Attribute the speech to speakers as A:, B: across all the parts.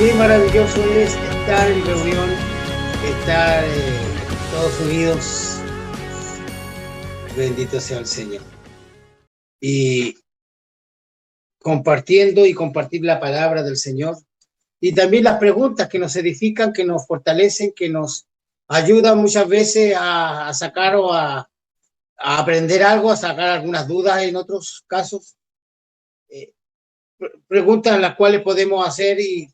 A: Qué maravilloso es estar en reunión, estar todos unidos. Bendito sea el Señor. Y compartiendo y compartir la palabra del Señor. Y también las preguntas que nos edifican, que nos fortalecen, que nos ayudan muchas veces a sacar o a aprender algo, a sacar algunas dudas en otros casos. Preguntas las cuales podemos hacer y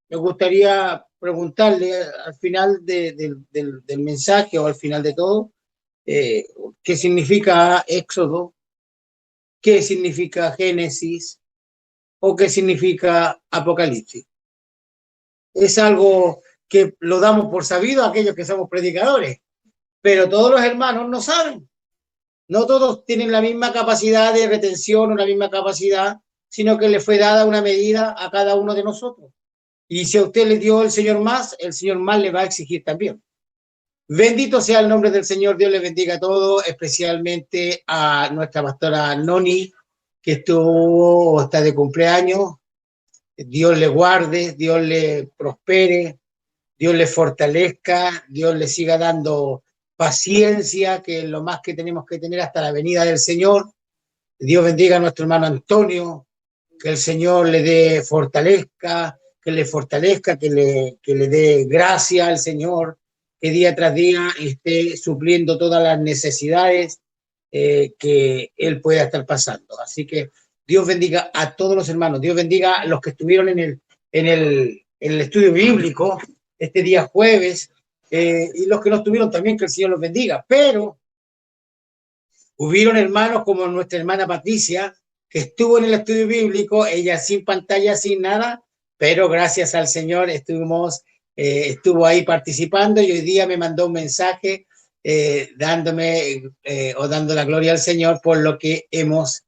A: me gustaría preguntarle al final del mensaje o al final de todo, qué significa Éxodo, qué significa Génesis o qué significa Apocalipsis. Es algo que lo damos por sabido a aquellos que somos predicadores, pero todos los hermanos no saben. No todos tienen la misma capacidad de retención o la misma capacidad, sino que le fue dada una medida a cada uno de nosotros. Y si a usted le dio el Señor más le va a exigir también. Bendito sea el nombre del Señor, Dios le bendiga a todos, especialmente a nuestra pastora Noni, que está de cumpleaños. Dios le guarde, Dios le prospere, Dios le fortalezca, Dios le siga dando paciencia, que es lo más que tenemos que tener hasta la venida del Señor. Dios bendiga a nuestro hermano Antonio, que el Señor le dé fortalezca, que le fortalezca, que le dé gracia al Señor, que día tras día esté supliendo todas las necesidades que Él pueda estar pasando. Así que Dios bendiga a todos los hermanos, Dios bendiga a los que estuvieron en el estudio bíblico este día jueves, y los que no estuvieron también, que el Señor los bendiga. Pero hubieron hermanos como nuestra hermana Patricia, que estuvo en el estudio bíblico, ella sin pantalla, sin nada, pero gracias al Señor estuvo ahí participando y hoy día me mandó un mensaje dándome o dando la gloria al Señor por lo que hemos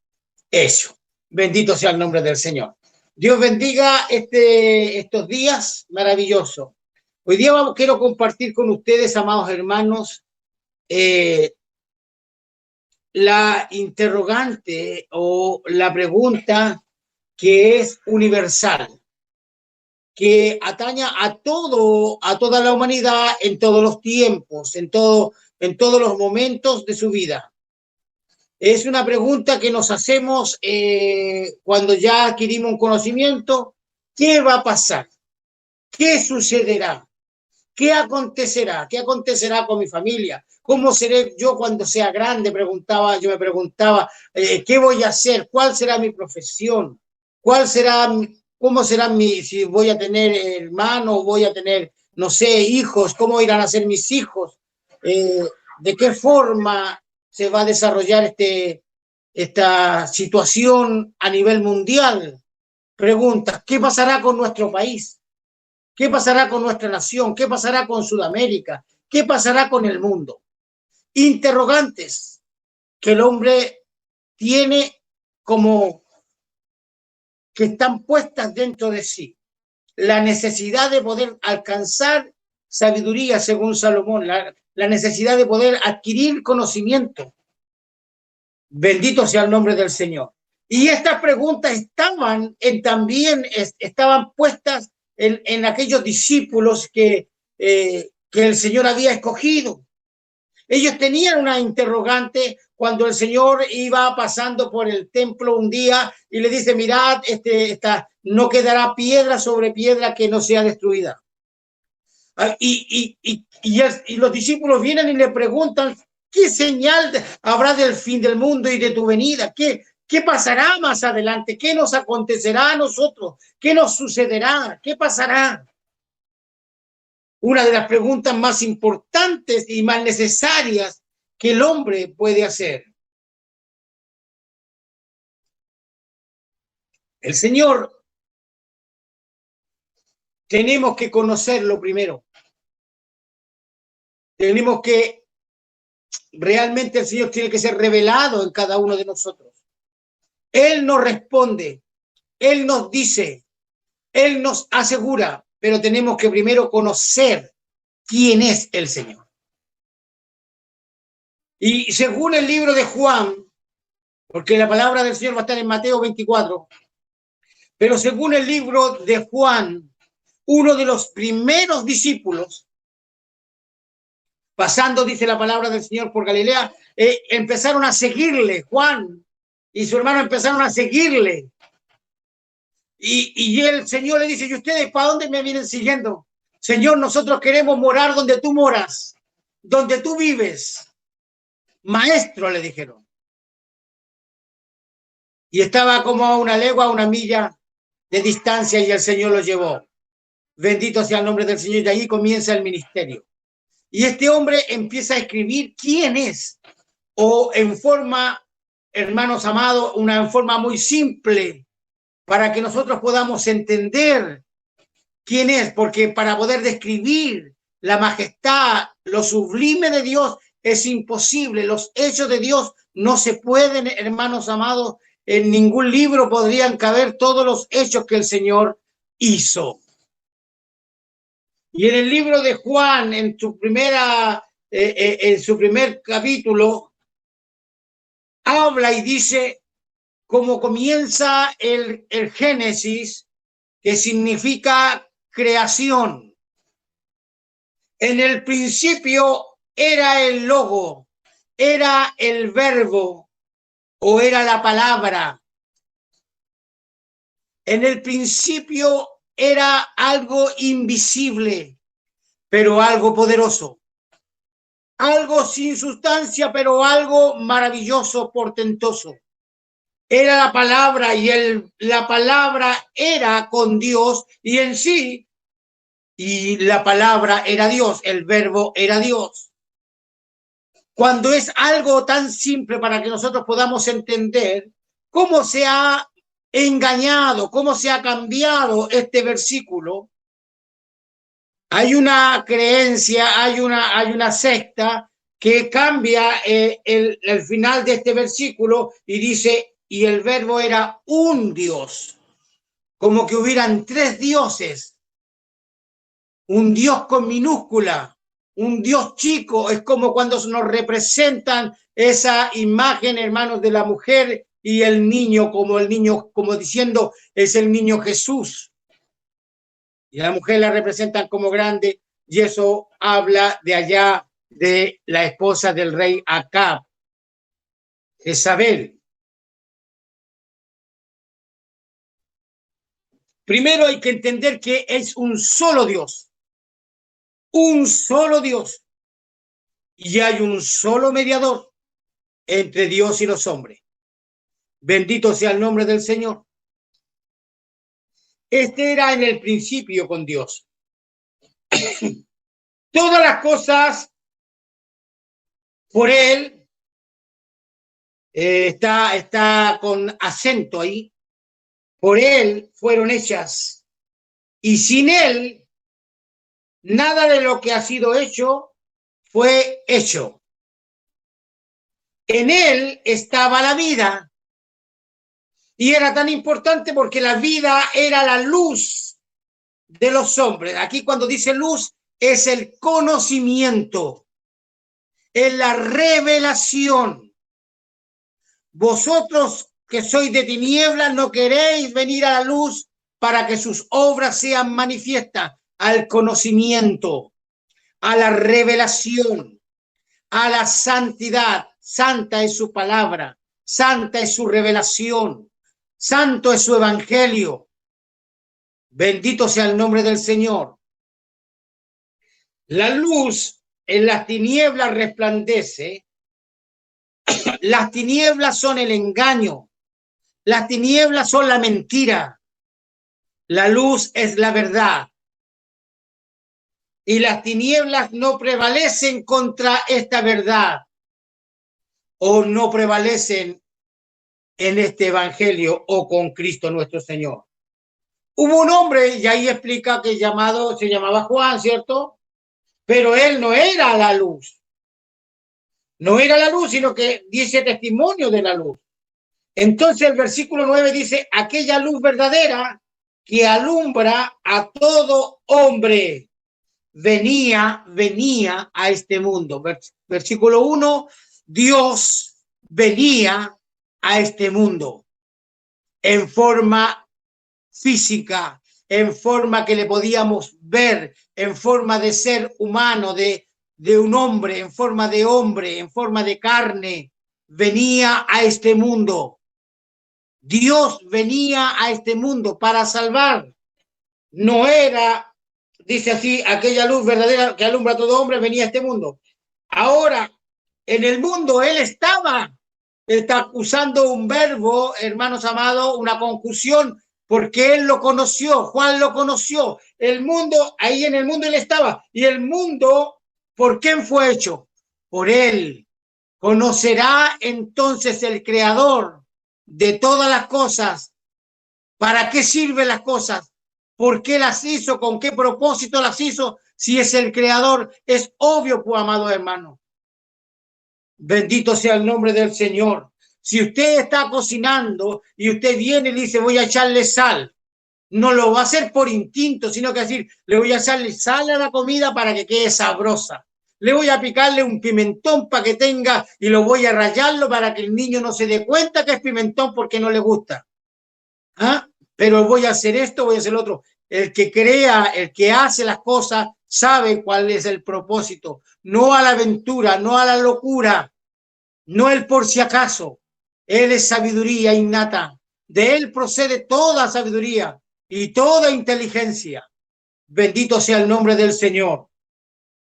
A: hecho. Bendito sea el nombre del Señor. Dios bendiga estos días maravillosos. Hoy día quiero compartir con ustedes, amados hermanos, la interrogante o la pregunta que es universal, que atañe a toda la humanidad en todos los tiempos, en todos los momentos de su vida. Es una pregunta que nos hacemos cuando ya adquirimos un conocimiento. ¿Qué va a pasar? ¿Qué sucederá? ¿Qué acontecerá? ¿Qué acontecerá con mi familia? ¿Cómo seré yo cuando sea grande? Yo me preguntaba, ¿qué voy a hacer? ¿Cuál será mi profesión? ¿Cómo será si voy a tener hermanos, voy a tener, no sé, hijos? ¿Cómo irán a ser mis hijos? ¿De qué forma se va a desarrollar esta situación a nivel mundial? Preguntas, ¿qué pasará con nuestro país? ¿Qué pasará con nuestra nación? ¿Qué pasará con Sudamérica? ¿Qué pasará con el mundo? Interrogantes que el hombre tiene como que están puestas dentro de sí. La necesidad de poder alcanzar sabiduría, según Salomón, la necesidad de poder adquirir conocimiento. Bendito sea el nombre del Señor. Y estas preguntas estaban puestas en aquellos discípulos que el Señor había escogido. Ellos tenían una interrogante cuando el Señor iba pasando por el templo un día y le dice, mirad, no quedará piedra sobre piedra que no sea destruida. Y los discípulos vienen y le preguntan, ¿qué señal habrá del fin del mundo y de tu venida? ¿Qué pasará más adelante? ¿Qué nos acontecerá a nosotros? ¿Qué nos sucederá? ¿Qué pasará? Una de las preguntas más importantes y más necesarias que el hombre puede hacer. El Señor, tenemos que conocerlo primero. Tenemos que, realmente el Señor tiene que ser revelado en cada uno de nosotros. Él nos responde, Él nos dice, Él nos asegura, pero tenemos que primero conocer quién es el Señor. Y según el libro de Juan, porque la palabra del Señor va a estar en Mateo 24, pero según el libro de Juan, uno de los primeros discípulos, pasando, dice la palabra del Señor, por Galilea, empezaron a seguirle. Juan y su hermano empezaron a seguirle. Y el Señor le dice, ¿y ustedes para dónde me vienen siguiendo? Señor, nosotros queremos morar donde tú moras, donde tú vives. Maestro, le dijeron. Y estaba como a una legua, a una milla de distancia, y el Señor lo llevó. Bendito sea el nombre del Señor, y ahí comienza el ministerio. Y este hombre empieza a escribir quién es, o en forma, hermanos amados, una forma muy simple, para que nosotros podamos entender quién es, porque para poder describir la majestad, lo sublime de Dios, es imposible. Los hechos de Dios no se pueden, hermanos amados, en ningún libro podrían caber todos los hechos que el Señor hizo. Y en el libro de Juan, en su primer capítulo, habla y dice cómo comienza el Génesis, que significa creación. En el principio era el logo, era el verbo o era la palabra. En el principio era algo invisible, pero algo poderoso. Algo sin sustancia, pero algo maravilloso, portentoso. Era la palabra y la palabra era con Dios y en sí, y la palabra era Dios, el verbo era Dios. Cuando es algo tan simple para que nosotros podamos entender cómo se ha engañado, cómo se ha cambiado este versículo, hay una creencia, hay una secta que cambia el final de este versículo y dice, y el verbo era un Dios, como que hubieran tres dioses, un Dios con minúscula, un Dios chico, es como cuando nos representan esa imagen, hermanos, de la mujer y el niño, como diciendo, es el niño Jesús. Y a la mujer la representan como grande, y eso habla de allá de la esposa del rey Acab, Jezabel. Primero hay que entender que es un solo Dios, y hay un solo mediador entre Dios y los hombres. Bendito sea el nombre del Señor. Este era en el principio con Dios. Todas las cosas por Él, está con acento ahí, por Él fueron hechas. Y sin Él, nada de lo que ha sido hecho fue hecho. En Él estaba la vida. Y era tan importante porque la vida era la luz de los hombres. Aquí cuando dice luz es el conocimiento, es la revelación. Vosotros que sois de tinieblas no queréis venir a la luz para que sus obras sean manifiestas al conocimiento, a la revelación, a la santidad. Santa es su palabra, santa es su revelación, santo es su evangelio. Bendito sea el nombre del Señor. La luz en las tinieblas resplandece. Las tinieblas son el engaño. Las tinieblas son la mentira. La luz es la verdad. Y las tinieblas no prevalecen contra esta verdad o no prevalecen en este evangelio o con Cristo nuestro Señor. Hubo un hombre, y ahí explica que se llamaba Juan, ¿cierto? Pero él no era la luz. No era la luz, sino que dice testimonio de la luz. Entonces el versículo 9 dice, aquella luz verdadera que alumbra a todo hombre venía a este mundo. Versículo 1, Dios venía a este mundo en forma física, en forma que le podíamos ver, en forma de ser humano, de un hombre, en forma de carne, venía a este mundo. Dios venía a este mundo para salvar. No era, dice así, aquella luz verdadera que alumbra a todo hombre, venía a este mundo. Ahora, en el mundo él estaba. Está usando un verbo, hermanos amados, una conjunción, porque él lo conoció, Juan lo conoció. El mundo, ahí en el mundo él estaba. Y el mundo, ¿por quién fue hecho? Por él. Conocerá entonces el creador de todas las cosas. ¿Para qué sirven las cosas? ¿Por qué las hizo? ¿Con qué propósito las hizo? Si es el creador, es obvio, pues, amado hermano. Bendito sea el nombre del Señor. Si usted está cocinando y usted viene y dice, voy a echarle sal, no lo va a hacer por instinto, sino que decir, le voy a echarle sal a la comida para que quede sabrosa. Le voy a picarle un pimentón para que tenga y lo voy a rallarlo para que el niño no se dé cuenta que es pimentón porque no le gusta. ¿Ah? Pero voy a hacer esto, voy a hacer lo otro. El que crea, el que hace las cosas, sabe cuál es el propósito. No a la aventura, no a la locura, no el por si acaso. Él es sabiduría innata. De él procede toda sabiduría y toda inteligencia. Bendito sea el nombre del Señor.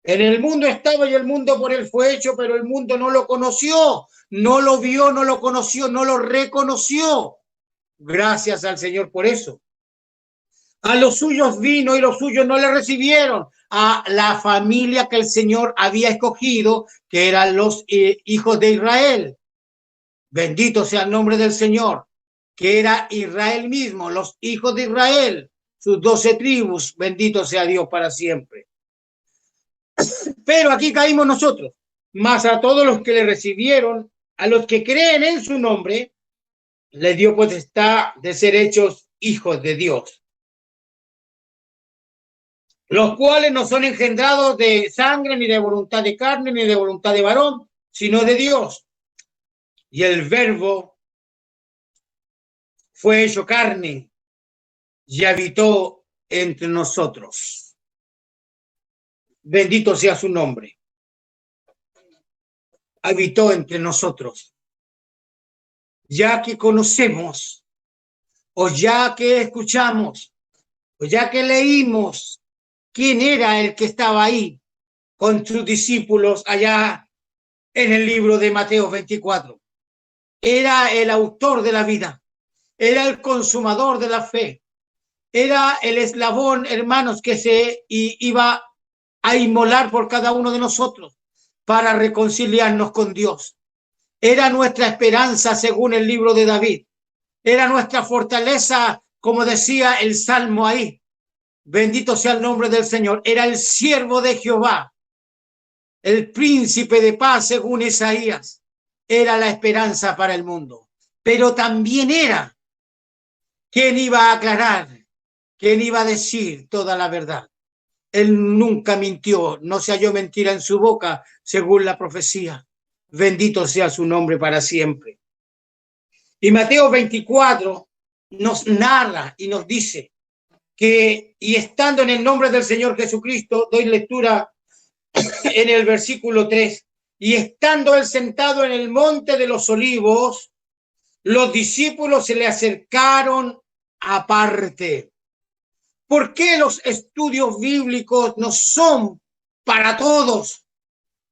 A: En el mundo estaba y el mundo por él fue hecho, pero el mundo no lo conoció, no lo vio, no lo conoció, no lo reconoció. Gracias al Señor por eso. A los suyos vino y los suyos no le recibieron. A la familia que el Señor había escogido, que eran los hijos de Israel. Bendito sea el nombre del Señor, que era Israel mismo, los hijos de Israel, sus 12 tribus. Bendito sea Dios para siempre. Pero aquí caímos nosotros. Mas a todos los que le recibieron, a los que creen en su nombre, les dio potestad de ser hechos hijos de Dios, los cuales no son engendrados de sangre, ni de voluntad de carne, ni de voluntad de varón, sino de Dios. Y el verbo fue hecho carne y habitó entre nosotros. Bendito sea su nombre. Habitó entre nosotros. Ya que conocemos, o ya que escuchamos, o ya que leímos quién era el que estaba ahí con sus discípulos allá en el libro de Mateo 24. Era el autor de la vida, era el consumador de la fe, era el eslabón, hermanos, que se iba a inmolar por cada uno de nosotros para reconciliarnos con Dios. Era nuestra esperanza, según el libro de David. Era nuestra fortaleza, como decía el Salmo ahí. Bendito sea el nombre del Señor. Era el siervo de Jehová, el príncipe de paz, según Isaías. Era la esperanza para el mundo. Pero también era quien iba a aclarar, quien iba a decir toda la verdad. Él nunca mintió, no se halló mentira en su boca, según la profecía. Bendito sea su nombre para siempre. Y Mateo 24 nos narra y nos dice que, y estando en el nombre del Señor Jesucristo, doy lectura en el versículo 3, y estando él sentado en el monte de los olivos, los discípulos se le acercaron aparte. ¿Por qué los estudios bíblicos no son para todos?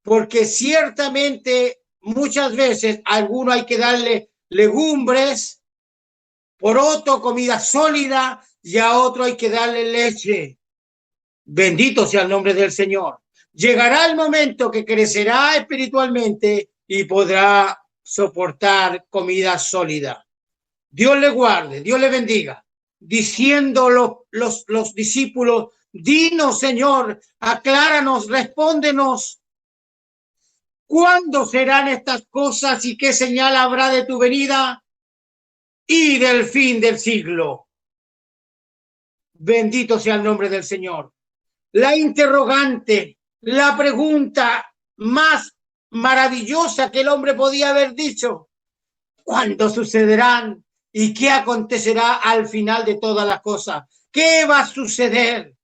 A: Porque ciertamente muchas veces a alguno hay que darle legumbres, por otro comida sólida y a otro hay que darle leche. Bendito sea el nombre del Señor. Llegará el momento que crecerá espiritualmente y podrá soportar comida sólida. Dios le guarde, Dios le bendiga. Diciendo los discípulos, dinos, Señor, acláranos, respóndenos. ¿Cuándo serán estas cosas y qué señal habrá de tu venida y del fin del siglo? Bendito sea el nombre del Señor. La interrogante, la pregunta más maravillosa que el hombre podía haber dicho. ¿Cuándo sucederán? ¿Y qué acontecerá al final de todas las cosas? ¿Qué va a suceder?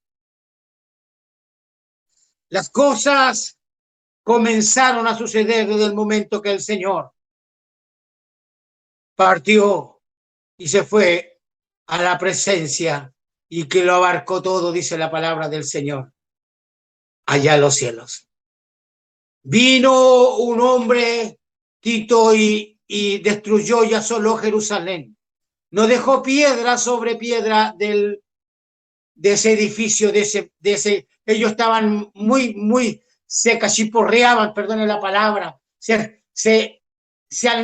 A: Las cosas comenzaron a suceder desde el momento que el Señor partió y se fue a la presencia y que lo abarcó todo, dice la palabra del Señor, allá en los cielos. Vino un hombre, Tito, y destruyó y asoló Jerusalén. No dejó piedra sobre piedra de ese edificio, de ese. Ellos estaban muy, se cachiporreaban, perdone la palabra, se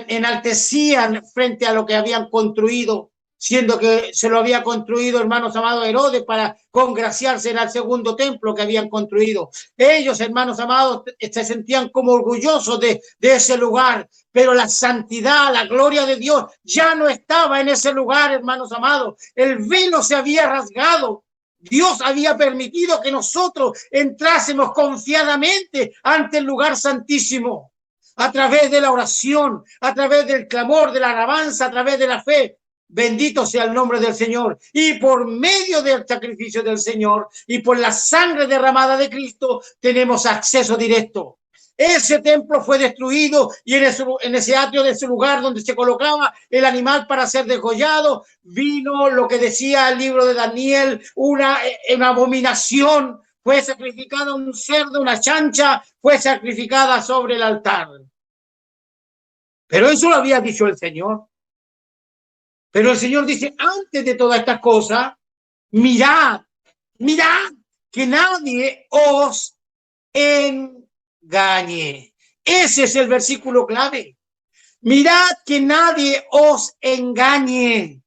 A: enaltecían frente a lo que habían construido, siendo que se lo había construido, hermanos amados, Herodes para congraciarse en el segundo templo que habían construido. Ellos, hermanos amados, se sentían como orgullosos de ese lugar, pero la santidad, la gloria de Dios ya no estaba en ese lugar, hermanos amados. El velo se había rasgado. Dios había permitido que nosotros entrásemos confiadamente ante el lugar santísimo, a través de la oración, a través del clamor, de la alabanza, a través de la fe. Bendito sea el nombre del Señor. Y por medio del sacrificio del Señor y por la sangre derramada de Cristo tenemos acceso directo. Ese templo fue destruido y en ese atrio de ese lugar donde se colocaba el animal para ser degollado, vino lo que decía el libro de Daniel, una abominación. Fue sacrificada un cerdo, una chancha, fue sacrificada sobre el altar. Pero eso lo había dicho el Señor. Pero el Señor dice, antes de todas estas cosas, mirad que nadie os engañe. Ese es el versículo clave. Mirad que nadie os engañe.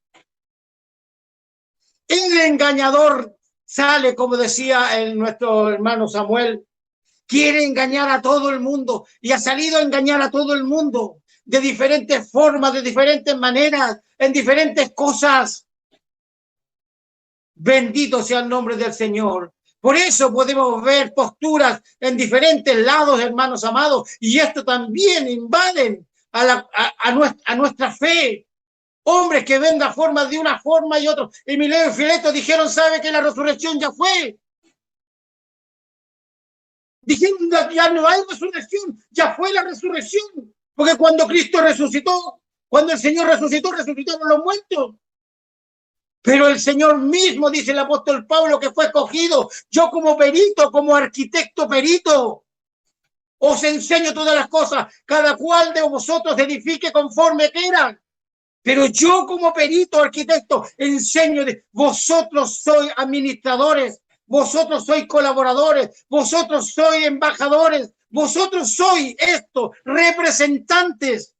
A: El engañador sale, como decía nuestro hermano Samuel, quiere engañar a todo el mundo y ha salido a engañar a todo el mundo de diferentes formas, de diferentes maneras, en diferentes cosas. Bendito sea el nombre del Señor. Por eso podemos ver posturas en diferentes lados, hermanos amados, y esto también invaden a nuestra fe. Hombres que ven la forma de una forma y otro. Y Mileo y Fileto dijeron, ¿sabe que la resurrección ya fue? Dijeron, ya no hay resurrección, ya fue la resurrección. Porque cuando Cristo resucitó, cuando el Señor resucitó, resucitaron los muertos. Pero el Señor mismo, dice el apóstol Pablo, que fue escogido, yo como perito, como arquitecto perito, os enseño todas las cosas, cada cual de vosotros edifique conforme quieran. Pero yo como perito, arquitecto, enseño de vosotros sois administradores, vosotros sois colaboradores, vosotros sois embajadores, vosotros sois esto, representantes.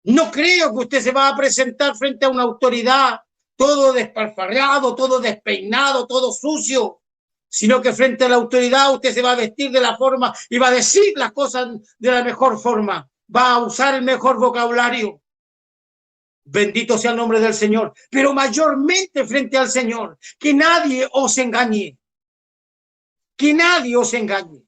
A: No creo que usted se va a presentar frente a una autoridad todo despalfarrado, todo despeinado, todo sucio, sino que frente a la autoridad usted se va a vestir de la forma y va a decir las cosas de la mejor forma, va a usar el mejor vocabulario. Bendito sea el nombre del Señor, pero mayormente frente al Señor, que nadie os engañe, que nadie os engañe.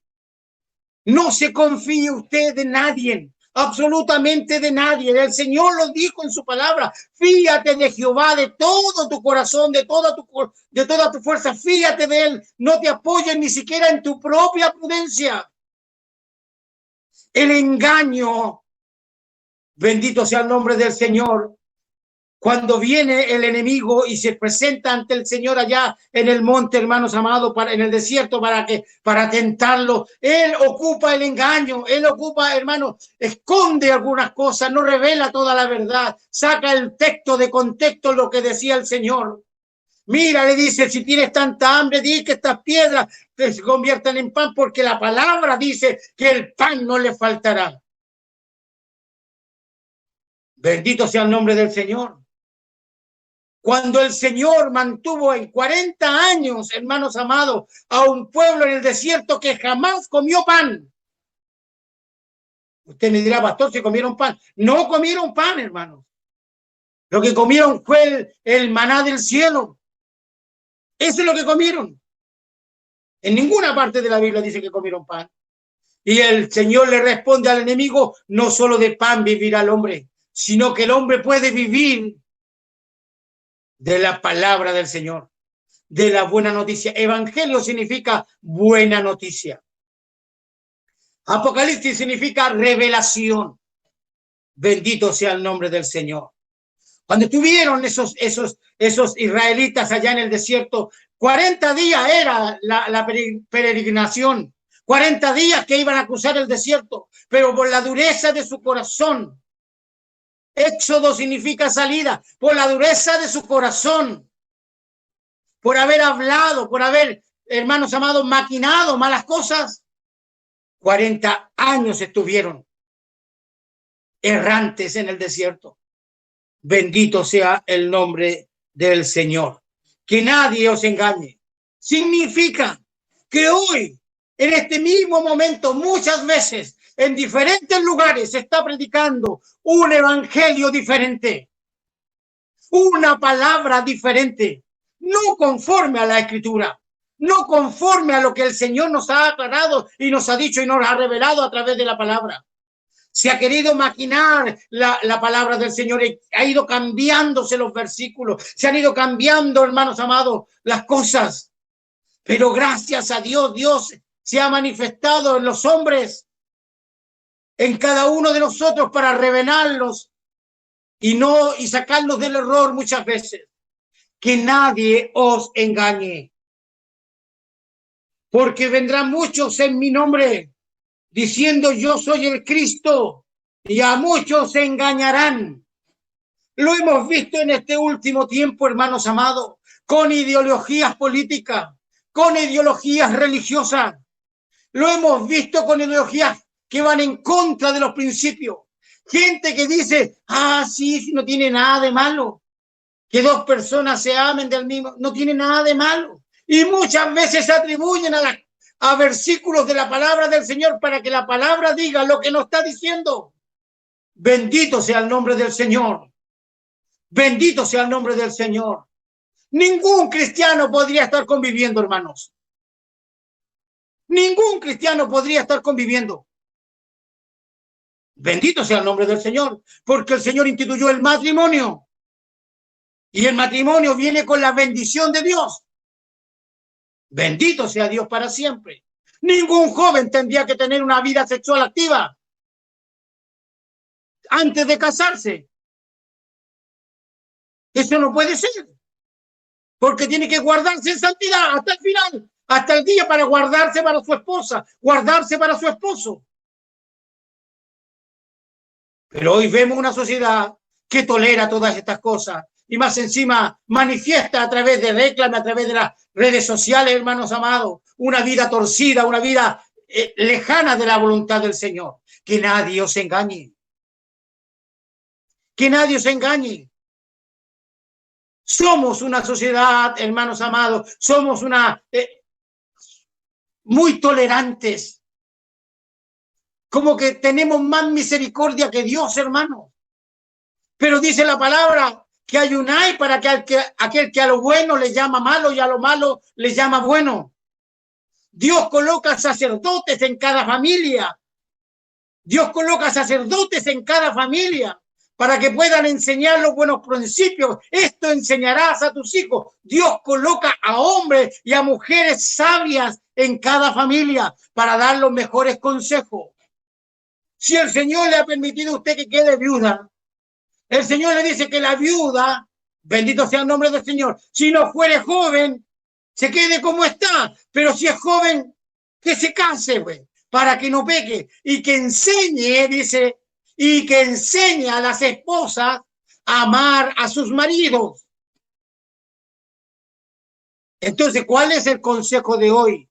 A: No se confíe usted de nadie, absolutamente de nadie. El Señor lo dijo en su palabra, fíate de Jehová de todo tu corazón, de toda tu fuerza, fíate de Él, no te apoyes ni siquiera en tu propia prudencia. El engaño, bendito sea el nombre del Señor, cuando viene el enemigo y se presenta ante el Señor allá en el monte, hermanos amados, en el desierto para tentarlo, él ocupa el engaño, él ocupa, hermanos, esconde algunas cosas, no revela toda la verdad, saca el texto de contexto lo que decía el Señor. Mira, le dice, si tienes tanta hambre, di que estas piedras se conviertan en pan, porque la palabra dice que el pan no le faltará. Bendito sea el nombre del Señor. Cuando el Señor mantuvo en 40 años, hermanos amados, a un pueblo en el desierto que jamás comió pan. Usted me dirá, pastor, si comieron pan. No comieron pan, hermanos. Lo que comieron fue el maná del cielo. Eso es lo que comieron. En ninguna parte de la Biblia dice que comieron pan. Y el Señor le responde al enemigo, no solo de pan vivirá el hombre, sino que el hombre puede vivir de la palabra del Señor, de la buena noticia. Evangelio significa buena noticia. Apocalipsis significa revelación. Bendito sea el nombre del Señor. Cuando estuvieron esos israelitas allá en el desierto, 40 días era la peregrinación, 40 días que iban a cruzar el desierto, pero por la dureza de su corazón. Éxodo significa salida, por la dureza de su corazón, por haber hablado, por haber, hermanos amados, maquinado malas cosas. 40 años estuvieron errantes en el desierto. Bendito sea el nombre del Señor. Que nadie os engañe. Significa que hoy, en este mismo momento, muchas veces, en diferentes lugares, se está predicando un evangelio diferente, una palabra diferente, no conforme a la Escritura, no conforme a lo que el Señor nos ha aclarado y nos ha dicho y nos ha revelado a través de la palabra. Se ha querido maquinar la palabra del Señor, ha ido cambiándose los versículos, se han ido cambiando, hermanos amados, las cosas. Pero gracias a Dios, Dios se ha manifestado en los hombres, en cada uno de nosotros para revelarlos y sacarlos del error muchas veces. Que nadie os engañe. Porque vendrán muchos en mi nombre diciendo yo soy el Cristo, y a muchos se engañarán. Lo hemos visto en este último tiempo, hermanos amados, con ideologías políticas, con ideologías religiosas. Lo hemos visto con ideologías que van en contra de los principios. Gente que dice, sí, no tiene nada de malo. Que dos personas se amen del mismo, no tiene nada de malo. Y muchas veces se atribuyen a versículos de la palabra del Señor para que la palabra diga lo que nos está diciendo. Bendito sea el nombre del Señor. Bendito sea el nombre del Señor. Ningún cristiano podría estar conviviendo, hermanos. Ningún cristiano podría estar conviviendo. Bendito sea el nombre del Señor, porque el Señor instituyó el matrimonio. Y el matrimonio viene con la bendición de Dios. Bendito sea Dios para siempre. Ningún joven tendría que tener una vida sexual activa antes de casarse. Eso no puede ser. Porque tiene que guardarse en santidad hasta el final, hasta el día para guardarse para su esposa, guardarse para su esposo. Pero hoy vemos una sociedad que tolera todas estas cosas y más encima manifiesta a través de reclame, a través de las redes sociales, hermanos amados, una vida torcida, una vida lejana de la voluntad del Señor. Que nadie os engañe. Que nadie os engañe. Somos una sociedad, hermanos amados, somos muy tolerantes. Como que tenemos más misericordia que Dios, hermano. Pero dice la palabra que ayunáis para que aquel que a lo bueno le llama malo y a lo malo le llama bueno. Dios coloca sacerdotes en cada familia. Dios coloca sacerdotes en cada familia para que puedan enseñar los buenos principios. Esto enseñarás a tus hijos. Dios coloca a hombres y a mujeres sabias en cada familia para dar los mejores consejos. Si el Señor le ha permitido a usted que quede viuda, el Señor le dice que la viuda, bendito sea el nombre del Señor, si no fuere joven, se quede como está, pero si es joven, que se case, güey, para que no peque y que enseñe, dice, y que enseñe a las esposas a amar a sus maridos. Entonces, ¿cuál es el consejo de hoy?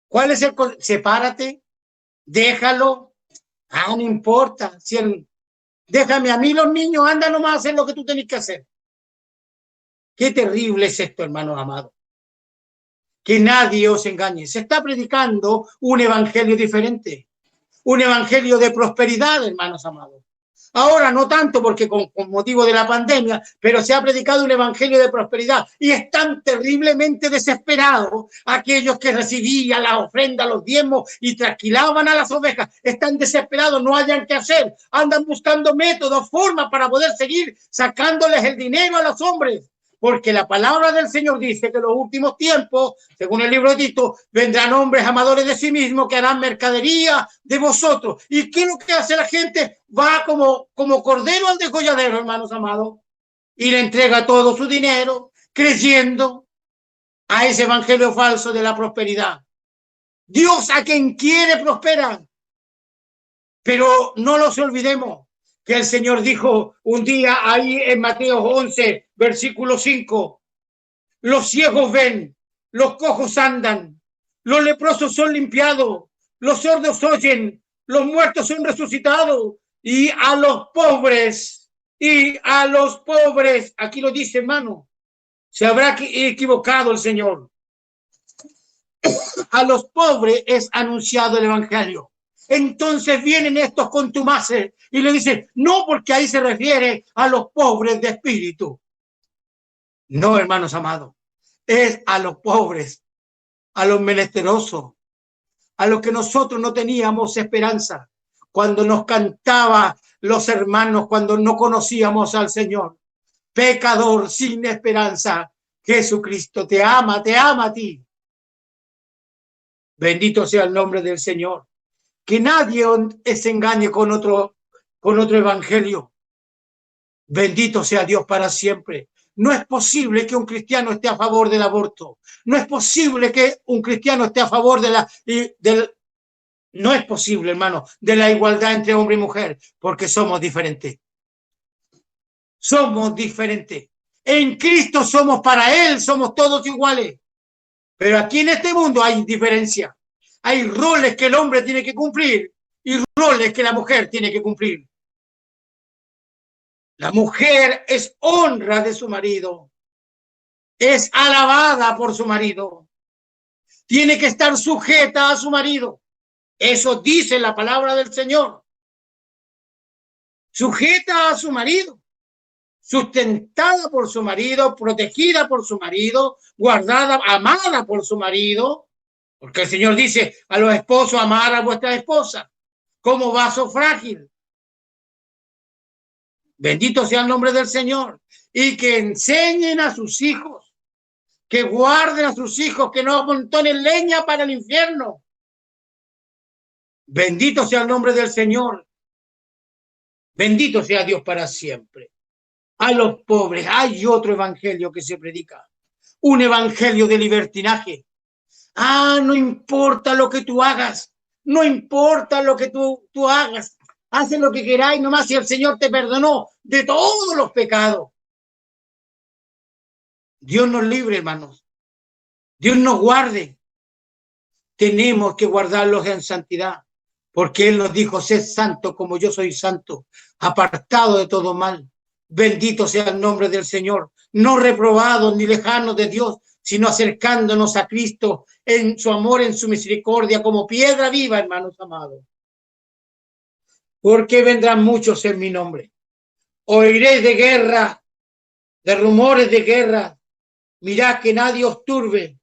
A: ¿Cuál es el consejo? Sepárate, déjalo, no importa, déjame a mí los niños, anda nomás a hacer lo que tú tenés que hacer. Qué terrible es esto, hermanos amados. Que nadie os engañe. Se está predicando un evangelio diferente. Un evangelio de prosperidad, hermanos amados. Ahora no tanto porque con motivo de la pandemia, pero se ha predicado un evangelio de prosperidad y están terriblemente desesperados aquellos que recibían la ofrenda, los diezmos y trasquilaban a las ovejas. Están desesperados, no hayan qué hacer, andan buscando métodos, formas para poder seguir sacándoles el dinero a los hombres. Porque la palabra del Señor dice que en los últimos tiempos, según el libro de Tito, vendrán hombres amadores de sí mismos que harán mercadería de vosotros. ¿Y qué es lo que hace la gente? Va como cordero al degolladero, hermanos amados, y le entrega todo su dinero, creyendo a ese evangelio falso de la prosperidad. Dios a quien quiere prospera, pero no nos olvidemos que el Señor dijo un día ahí en Mateo 11, versículo 5, los ciegos ven, los cojos andan, los leprosos son limpiados, los sordos oyen, los muertos son resucitados, y a los pobres, aquí lo dice, hermano, se habrá equivocado el Señor. A los pobres es anunciado el evangelio. Entonces vienen estos contumaces y le dicen, no, porque ahí se refiere a los pobres de espíritu. No, hermanos amados, es a los pobres, a los menesterosos, a los que nosotros no teníamos esperanza. Cuando nos cantaba los hermanos, cuando no conocíamos al Señor. Pecador sin esperanza, Jesucristo te ama a ti. Bendito sea el nombre del Señor. Que nadie se engañe con otro evangelio. Bendito sea Dios para siempre. No es posible que un cristiano esté a favor del aborto. No es posible que un cristiano esté a favor no es posible, hermano, de la igualdad entre hombre y mujer, porque somos diferentes. Somos diferentes. En Cristo somos para Él, somos todos iguales. Pero aquí en este mundo hay diferencia. Hay roles que el hombre tiene que cumplir y roles que la mujer tiene que cumplir. La mujer es honra de su marido. Es alabada por su marido. Tiene que estar sujeta a su marido. Eso dice la palabra del Señor. Sujeta a su marido. Sustentada por su marido, protegida por su marido, guardada, amada por su marido. Porque el Señor dice a los esposos, amar a vuestra esposa como vaso frágil. Bendito sea el nombre del Señor. Y que enseñen a sus hijos, que guarden a sus hijos, que no amontonen leña para el infierno. Bendito sea el nombre del Señor. Bendito sea Dios para siempre. A los pobres hay otro evangelio que se predica. Un evangelio de libertinaje. No importa lo que tú hagas. No importa lo que tú hagas. Haz lo que queráis nomás si el Señor te perdonó de todos los pecados. Dios nos libre, hermanos. Dios nos guarde. Tenemos que guardarlos en santidad, porque Él nos dijo, sed santo como yo soy santo, apartado de todo mal. Bendito sea el nombre del Señor. No reprobados ni lejanos de Dios, sino acercándonos a Cristo en su amor, en su misericordia, como piedra viva, hermanos amados. Porque vendrán muchos en mi nombre. Oiréis de guerra, de rumores de guerra. Mirad que nadie os turbe,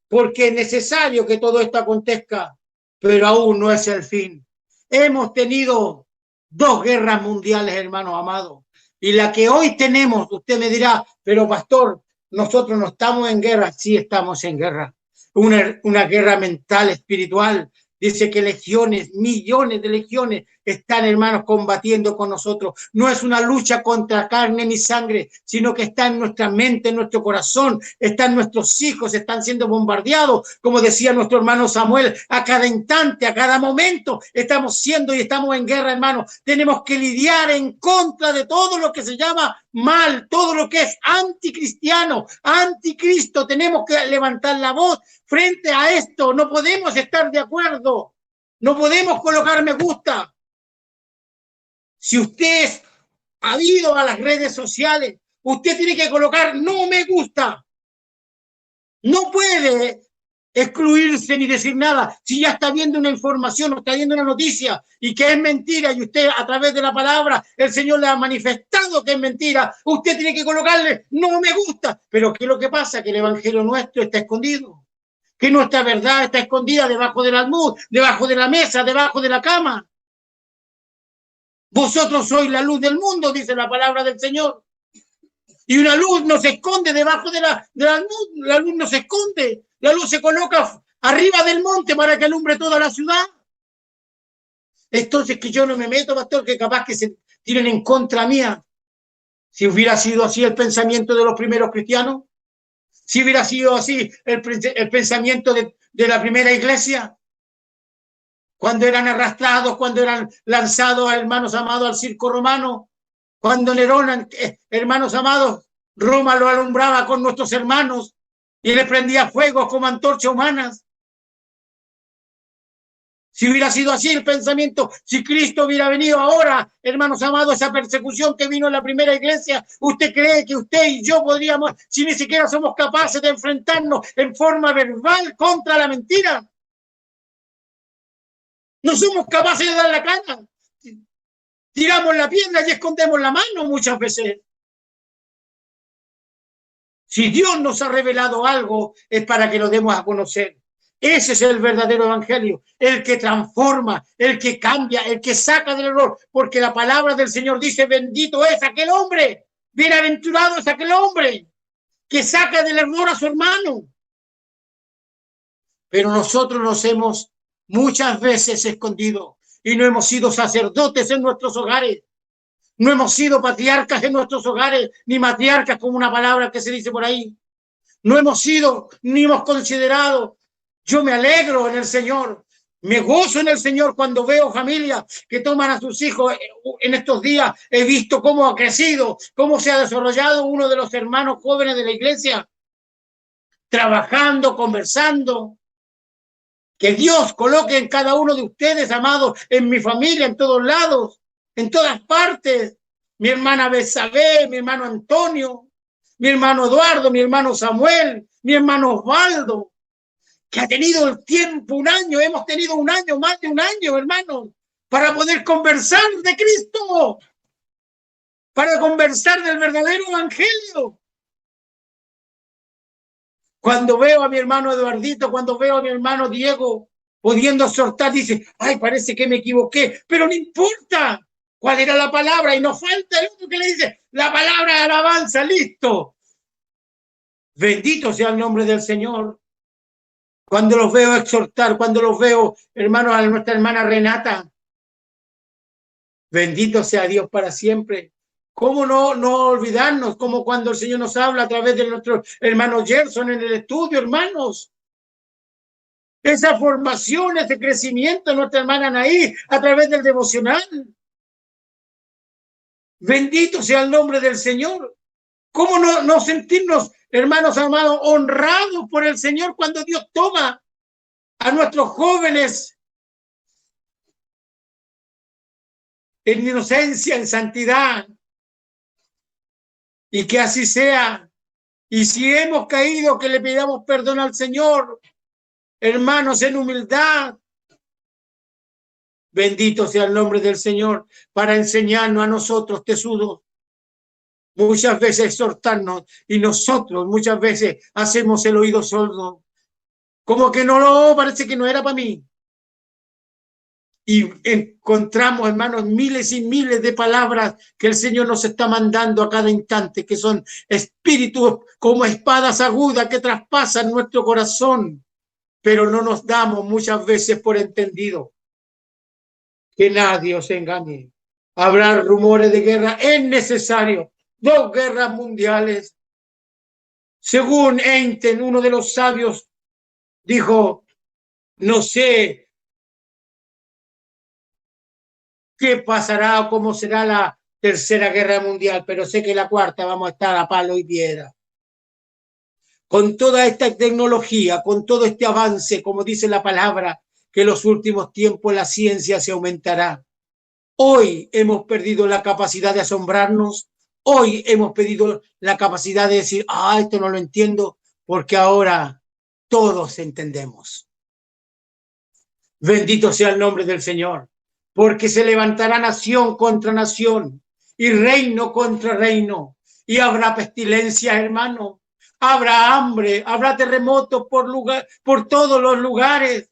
A: porque es necesario que todo esto acontezca, pero aún no es el fin. Hemos tenido 2 guerras mundiales, hermanos amados, y la que hoy tenemos, usted me dirá, pero pastor, nosotros no estamos en guerra. Sí estamos en guerra, una guerra mental, espiritual. Dice que legiones, millones de legiones están, hermanos, combatiendo con nosotros. No es una lucha contra carne ni sangre, sino que está en nuestra mente, en nuestro corazón. Están nuestros hijos, están siendo bombardeados. Como decía nuestro hermano Samuel, a cada instante, a cada momento, estamos siendo y estamos en guerra, hermanos. Tenemos que lidiar en contra de todo lo que se llama mal, todo lo que es anticristiano, anticristo. Tenemos que levantar la voz frente a esto. No podemos estar de acuerdo. No podemos colocar me gusta. Si usted ha ido a las redes sociales, usted tiene que colocar no me gusta. No puede excluirse ni decir nada. Si ya está viendo una información o está viendo una noticia y que es mentira y usted a través de la palabra, el Señor le ha manifestado que es mentira, usted tiene que colocarle, no me gusta. Pero ¿qué es lo que pasa? Que el evangelio nuestro está escondido. Que nuestra verdad está escondida debajo del almud, debajo de la mesa, debajo de la cama. Vosotros sois la luz del mundo, dice la palabra del Señor. Y una luz no se esconde debajo de la luz, la luz no se esconde, la luz se coloca arriba del monte para que alumbre toda la ciudad. Entonces que yo no me meto, pastor, que capaz que se tiren en contra mía. Si hubiera sido así el pensamiento de los primeros cristianos, si hubiera sido así el pensamiento de la primera iglesia, cuando eran arrastrados, cuando eran lanzados, hermanos amados, al circo romano, cuando Nerón, hermanos amados, Roma lo alumbraba con nuestros hermanos y les prendía fuego como antorchas humanas. Si hubiera sido así el pensamiento, si Cristo hubiera venido ahora, hermanos amados, esa persecución que vino en la primera iglesia, ¿usted cree que usted y yo podríamos, si ni siquiera somos capaces de enfrentarnos en forma verbal contra la mentira? No somos capaces de dar la cara. Tiramos la piedra y escondemos la mano muchas veces. Si Dios nos ha revelado algo, es para que lo demos a conocer. Ese es el verdadero evangelio, el que transforma, el que cambia, el que saca del error, porque la palabra del Señor dice, bendito es aquel hombre, bienaventurado es aquel hombre que saca del error a su hermano. Pero nosotros nos hemos muchas veces escondido y no hemos sido sacerdotes en nuestros hogares. No hemos sido patriarcas en nuestros hogares, ni matriarcas como una palabra que se dice por ahí. No hemos sido, ni hemos considerado. Yo me alegro en el Señor, me gozo en el Señor cuando veo familias que toman a sus hijos. En estos días he visto cómo ha crecido, cómo se ha desarrollado uno de los hermanos jóvenes de la iglesia, trabajando, conversando. Que Dios coloque en cada uno de ustedes, amados, en mi familia, en todos lados, en todas partes. Mi hermana Besabé, mi hermano Antonio, mi hermano Eduardo, mi hermano Samuel, mi hermano Osvaldo, que ha tenido el tiempo, un año, hemos tenido un año, más de un año, hermanos, para poder conversar de Cristo, para conversar del verdadero evangelio. Cuando veo a mi hermano Eduardito, cuando veo a mi hermano Diego pudiendo soltar, dice, ay, parece que me equivoqué, pero no importa cuál era la palabra, y nos falta el otro que le dice, la palabra de alabanza, listo. Bendito sea el nombre del Señor. Cuando los veo exhortar, cuando los veo, hermanos, a nuestra hermana Renata, bendito sea Dios para siempre. ¿Cómo no olvidarnos? Como cuando el Señor nos habla a través de nuestro hermano Gerson en el estudio, hermanos. Esa formación, ese crecimiento de nuestra hermana Anaí a través del devocional. Bendito sea el nombre del Señor. ¿Cómo no sentirnos, hermanos amados, honrados por el Señor cuando Dios toma a nuestros jóvenes en inocencia, en santidad? Y que así sea. Y si hemos caído, que le pidamos perdón al Señor, hermanos, en humildad. Bendito sea el nombre del Señor para enseñarnos a nosotros, tesudos, muchas veces exhortarnos, y nosotros muchas veces hacemos el oído sordo, como que no, parece que no era para mí. Y encontramos, hermanos, miles y miles de palabras que el Señor nos está mandando a cada instante, que son espíritus como espadas agudas que traspasan nuestro corazón, pero no nos damos muchas veces por entendido. Que nadie os engañe. Habrá rumores de guerra, es necesario 2 guerras mundiales. Según Einstein, uno de los sabios, dijo, no sé qué pasará o cómo será la tercera guerra mundial, pero sé que la cuarta vamos a estar a palo y piedra. Con toda esta tecnología, con todo este avance, como dice la palabra, que en los últimos tiempos la ciencia se aumentará. Hoy hemos perdido la capacidad de asombrarnos. Hoy hemos perdido la capacidad de decir, esto no lo entiendo, porque ahora todos entendemos. Bendito sea el nombre del Señor, porque se levantará nación contra nación y reino contra reino, y habrá pestilencia, hermano, habrá hambre, habrá terremotos por todos los lugares.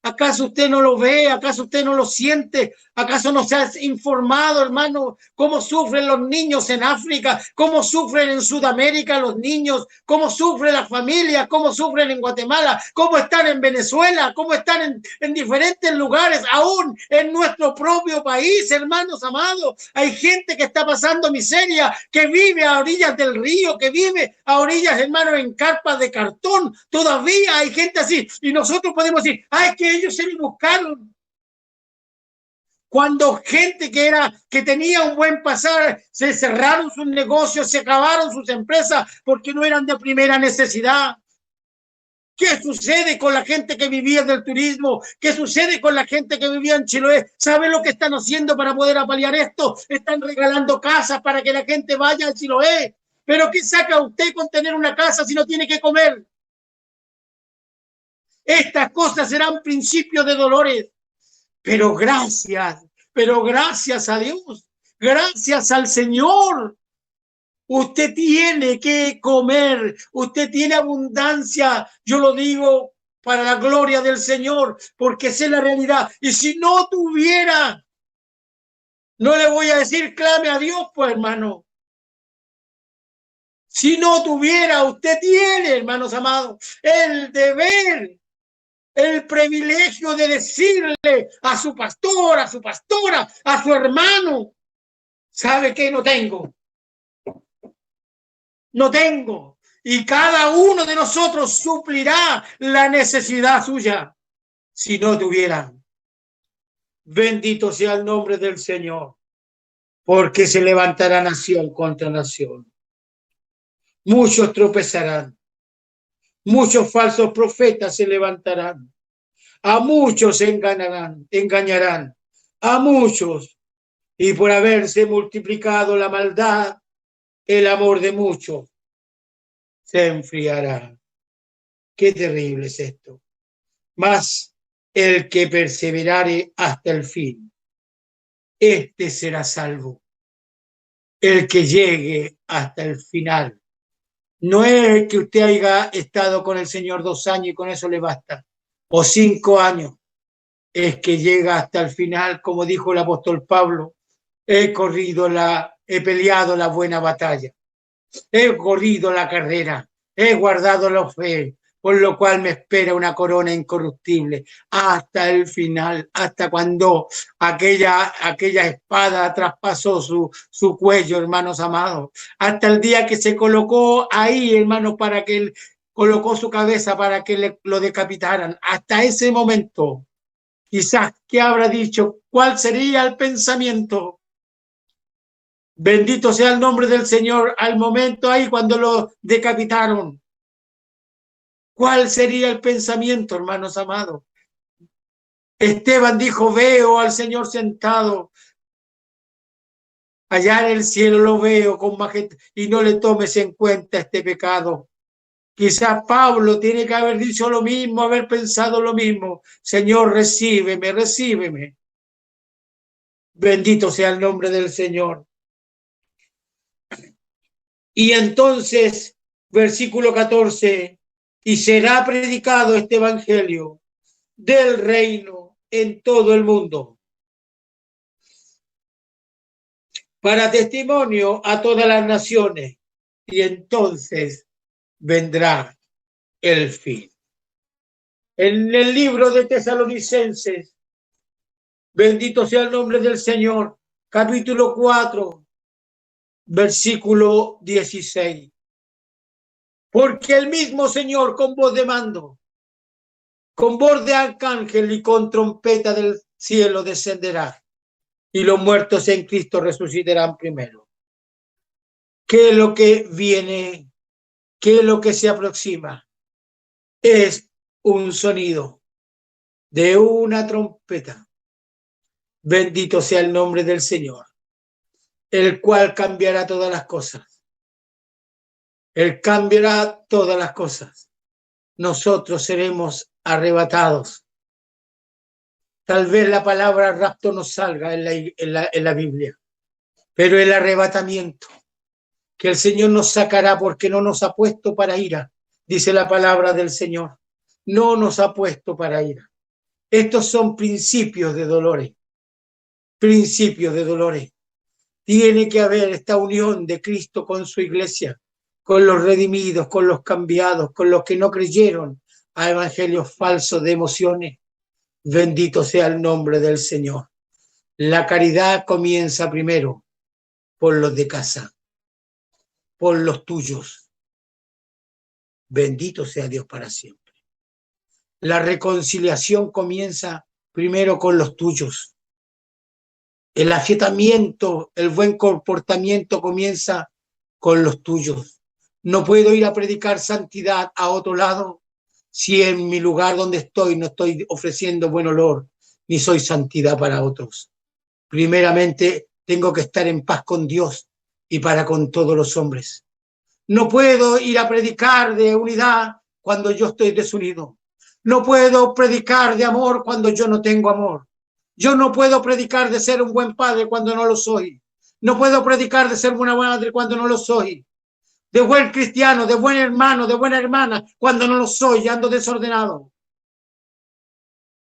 A: ¿Acaso usted no lo ve? ¿Acaso usted no lo siente? ¿Acaso no se ha informado, hermano, cómo sufren los niños en África? ¿Cómo sufren en Sudamérica los niños? ¿Cómo sufren las familias? ¿Cómo sufren en Guatemala? ¿Cómo están en Venezuela? ¿Cómo están en diferentes lugares? Aún en nuestro propio país, hermanos amados. Hay gente que está pasando miseria, que vive a orillas del río, que vive a orillas, hermano, en carpas de cartón. Todavía hay gente así. Y nosotros podemos decir, ¡ay, que ellos se buscaron! Cuando gente que tenía un buen pasar, se cerraron sus negocios, se acabaron sus empresas porque no eran de primera necesidad. ¿Qué sucede con la gente que vivía del turismo? ¿Qué sucede con la gente que vivía en Chiloé? ¿Saben lo que están haciendo para poder apalear esto? Están regalando casas para que la gente vaya a Chiloé. ¿Pero qué saca usted con tener una casa si no tiene que comer? Estas cosas serán principios de dolores. Pero gracias a Dios, gracias al Señor. Usted tiene que comer, usted tiene abundancia. Yo lo digo para la gloria del Señor, porque sé la realidad. Y si no tuviera, no le voy a decir clame a Dios, pues hermano. Si no tuviera, usted tiene, hermanos amados, el deber, el privilegio de decirle a su pastor, a su pastora, a su hermano, ¿sabe qué? No tengo. No tengo. Y cada uno de nosotros suplirá la necesidad suya si no tuvieran. Bendito sea el nombre del Señor, porque se levantará nación contra nación. Muchos tropezarán. Muchos falsos profetas se levantarán. A muchos engañarán, a muchos, y por haberse multiplicado la maldad, el amor de muchos se enfriará. Qué terrible es esto. Mas el que perseverare hasta el fin, este será salvo. El que llegue hasta el final. No es que usted haya estado con el Señor 2 años y con eso le basta, o 5 años. Es que llega hasta el final, como dijo el apóstol Pablo, he peleado la buena batalla, he corrido la carrera, he guardado la fe, por lo cual me espera una corona incorruptible hasta el final, hasta cuando aquella espada traspasó su cuello, hermanos amados, hasta el día que se colocó ahí, hermanos, para que él colocó su cabeza para que lo decapitaran. Hasta ese momento, quizás, ¿qué habrá dicho? ¿Cuál sería el pensamiento? Bendito sea el nombre del Señor. Al momento ahí cuando lo decapitaron, ¿cuál sería el pensamiento, hermanos amados? Esteban dijo, veo al Señor sentado. Allá en el cielo lo veo con majestad y no le tomes en cuenta este pecado. Quizás Pablo tiene que haber dicho lo mismo, haber pensado lo mismo. Señor, recíbeme, recíbeme. Bendito sea el nombre del Señor. Y entonces, versículo 14, y será predicado este evangelio del reino en todo el mundo, para testimonio a todas las naciones, y entonces vendrá el fin. En el libro de Tesalonicenses, bendito sea el nombre del Señor, capítulo 4, versículo 16. Porque el mismo Señor con voz de mando, con voz de arcángel y con trompeta del cielo descenderá, y los muertos en Cristo resucitarán primero. ¿Qué es lo que viene? ¿Qué es lo que se aproxima? Es un sonido de una trompeta. Bendito sea el nombre del Señor, el cual cambiará todas las cosas. Él cambiará todas las cosas. nosotros seremos arrebatados. Tal vez la palabra rapto no salga en la Biblia, pero el arrebatamiento, que el Señor nos sacará porque no nos ha puesto para ira, dice la palabra del Señor. No nos ha puesto para ira. Estos son principios de dolores. Principios de dolores. Tiene que haber esta unión de Cristo con su iglesia, con los redimidos, con los cambiados, con los que no creyeron a evangelios falsos de emociones. Bendito sea el nombre del Señor. La caridad comienza primero por los de casa, por los tuyos. Bendito sea Dios para siempre. La reconciliación comienza primero con los tuyos. El afiatamiento, el buen comportamiento comienza con los tuyos. No puedo ir a predicar santidad a otro lado si en mi lugar donde estoy no estoy ofreciendo buen olor, ni soy santidad para otros. Primeramente, tengo que estar en paz con Dios y para con todos los hombres. No puedo ir a predicar de unidad cuando yo estoy desunido. No puedo predicar de amor cuando yo no tengo amor. Yo no puedo predicar de ser un buen padre cuando no lo soy. No puedo predicar de ser una buena madre cuando no lo soy. De buen cristiano, de buen hermano, de buena hermana, cuando no lo soy, ando desordenado.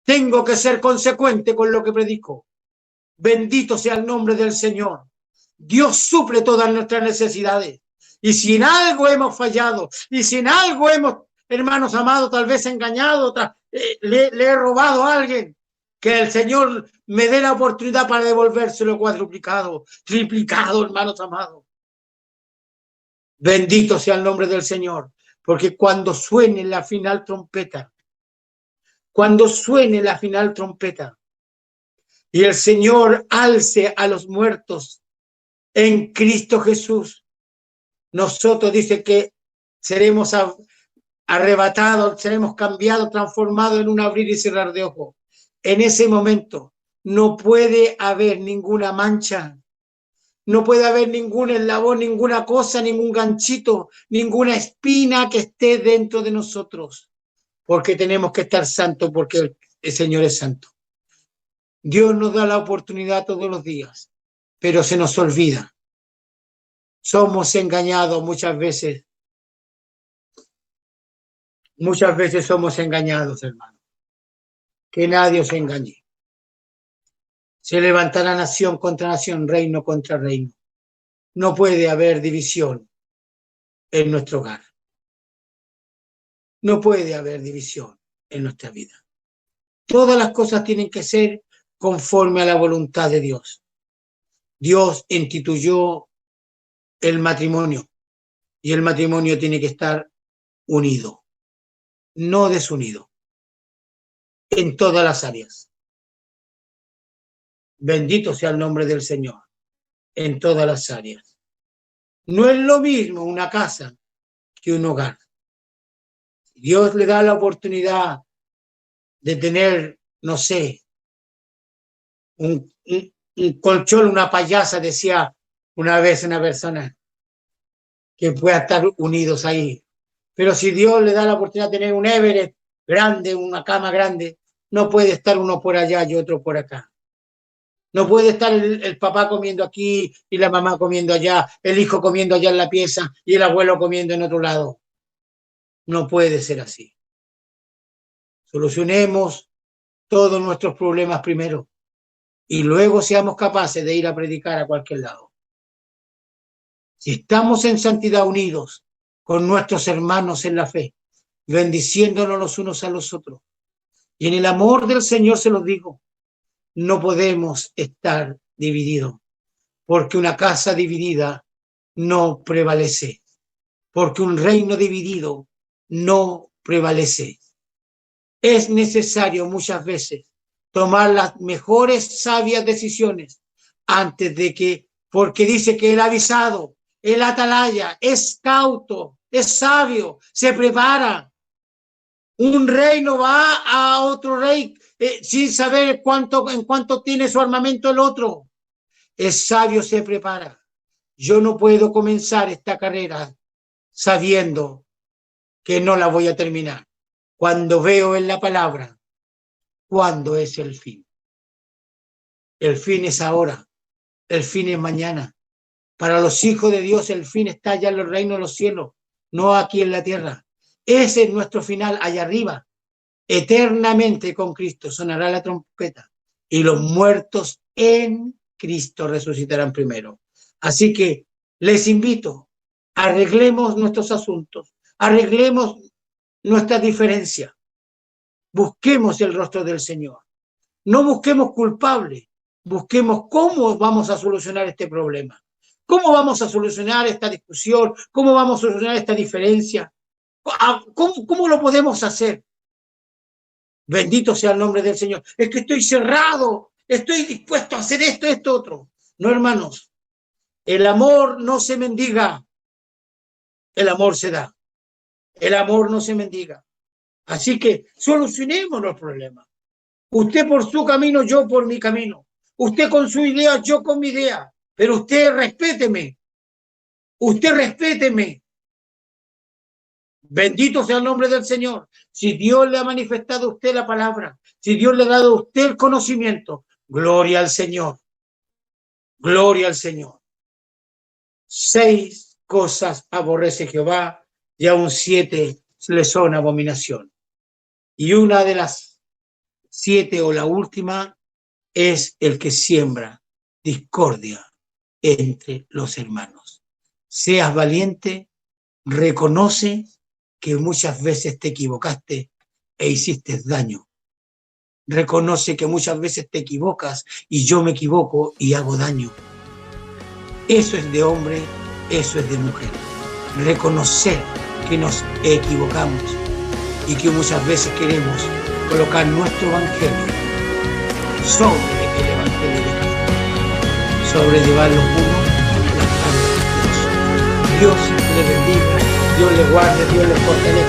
A: Tengo que ser consecuente con lo que predico. Bendito sea el nombre del Señor. Dios suple todas nuestras necesidades. Y si en algo hemos fallado, y si en algo hemos, hermanos amados, tal vez engañado, le he robado a alguien, que el Señor me dé la oportunidad para devolvérselo cuadruplicado, triplicado, hermanos amados. Bendito sea el nombre del Señor, porque cuando suene la final trompeta, y el Señor alce a los muertos en Cristo Jesús, nosotros dice que seremos arrebatados, seremos cambiados, transformados en un abrir y cerrar de ojos. En ese momento no puede haber ninguna mancha, no puede haber ningún eslabón, ninguna cosa, ningún ganchito, ninguna espina que esté dentro de nosotros, porque tenemos que estar santos, porque el Señor es santo. Dios nos da la oportunidad todos los días, pero se nos olvida. Somos engañados muchas veces. Muchas veces somos engañados, hermano. Que nadie os engañe. Se levantará nación contra nación, reino contra reino. No puede haber división en nuestro hogar. No puede haber división en nuestra vida. Todas las cosas tienen que ser conforme a la voluntad de Dios. Dios instituyó el matrimonio y el matrimonio tiene que estar unido, no desunido, en todas las áreas. Bendito sea el nombre del Señor, en todas las áreas. No es lo mismo una casa que un hogar. Dios le da la oportunidad de tener, no sé, un colchón, una payasa, decía una vez una persona, que pueda estar unidos ahí. Pero si Dios le da la oportunidad de tener un Everest grande, una cama grande, no puede estar uno por allá y otro por acá. No puede estar el papá comiendo aquí y la mamá comiendo allá, el hijo comiendo allá en la pieza y el abuelo comiendo en otro lado. No puede ser así. Solucionemos todos nuestros problemas primero y luego seamos capaces de ir a predicar a cualquier lado. Si estamos en santidad unidos con nuestros hermanos en la fe, bendiciéndonos los unos a los otros, y en el amor del Señor se los digo, no podemos estar divididos, porque una casa dividida no prevalece, porque un reino dividido no prevalece. Es necesario muchas veces tomar las mejores sabias decisiones antes de que, porque dice que el avisado, el atalaya, es cauto, es sabio, se prepara. Un rey no va a otro rey sin saber en cuánto tiene su armamento el otro. Es sabio, se prepara. Yo no puedo comenzar esta carrera sabiendo que no la voy a terminar. cuando veo en la palabra cuándo es el fin. El fin es ahora, el fin es mañana. Para los hijos de Dios el fin está allá en los reinos de los cielos, no aquí en la tierra. Ese es nuestro final allá arriba. Eternamente con Cristo sonará la trompeta y los muertos en Cristo resucitarán primero. Así que les invito, arreglemos nuestros asuntos, arreglemos nuestras diferencias, busquemos el rostro del Señor. No busquemos culpables, busquemos cómo vamos a solucionar este problema, cómo vamos a solucionar esta discusión, cómo vamos a solucionar esta diferencia, cómo lo podemos hacer. Bendito sea el nombre del Señor. Es que estoy cerrado, estoy dispuesto a hacer esto, esto, otro. No, hermanos, el amor no se mendiga, el amor se da. El amor no se mendiga. Así que solucionemos los problemas. Usted por su camino, yo por mi camino. Usted con su idea, yo con mi idea. Pero usted respéteme. Usted respéteme. Bendito sea el nombre del Señor. Si Dios le ha manifestado a usted la palabra, si Dios le ha dado a usted el conocimiento, gloria al Señor. Gloria al Señor. 6 cosas aborrece Jehová y aún 7 le son abominación. Y una de las 7 o la última es el que siembra discordia entre los hermanos. Seas valiente, reconoce que muchas veces te equivocaste e hiciste daño. Reconoce que muchas veces te equivocas y yo me equivoco y hago daño. Eso es de hombre, eso es de mujer. Reconocer que nos equivocamos y que muchas veces queremos colocar nuestro evangelio sobre el evangelio de Cristo, sobrellevar los unos las cargas de los otros. Dios les bendiga, Dios les guarde, Dios les fortalezca.